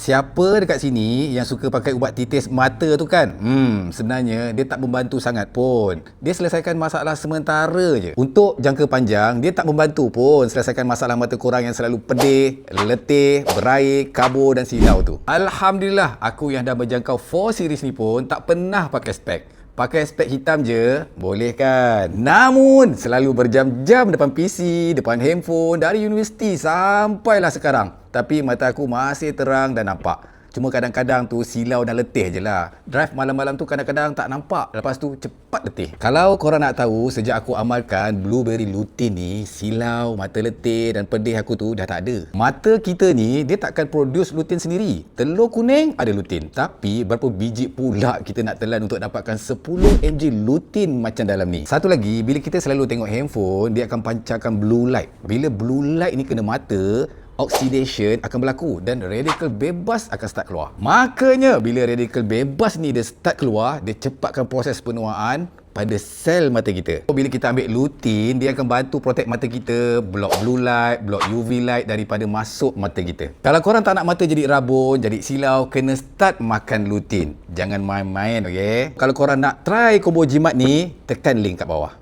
Siapa dekat sini yang suka pakai ubat titis mata tu kan? Sebenarnya dia tak membantu sangat pun. Dia selesaikan masalah sementara je. Untuk jangka panjang, dia tak membantu pun selesaikan masalah mata korang yang selalu pedih, letih, berair, kabur dan silau tu. Alhamdulillah, aku yang dah berjangkau 4 series ni pun tak pernah pakai spek. Pakai spek hitam je, boleh kan? Namun, selalu berjam-jam depan PC, depan handphone, dari universiti sampailah sekarang. Tapi mata aku masih terang dan nampak. Cuma kadang-kadang tu silau dan letih je lah. Drive malam-malam tu kadang-kadang tak nampak. Lepas tu cepat letih. Kalau korang nak tahu, sejak aku amalkan Blueberry Lutein ni, silau, mata letih dan pedih aku tu dah tak ada. Mata kita ni, dia takkan produce lutein sendiri. Telur kuning ada lutein. Tapi berapa biji pula kita nak telan untuk dapatkan 10 mg lutein macam dalam ni. Satu lagi, bila kita selalu tengok handphone, dia akan pancarkan blue light. Bila blue light ni kena mata, oxidation akan berlaku dan radikal bebas akan start keluar. Makanya bila radikal bebas ni dia start keluar, dia cepatkan proses penuaan pada sel mata kita. Bila kita ambil lutein, dia akan bantu protect mata kita, block blue light, block UV light daripada masuk mata kita. Kalau korang tak nak mata jadi rabun, jadi silau, kena start makan lutein. Jangan main-main, okey? Kalau korang nak try combo jimat ni, tekan link kat bawah.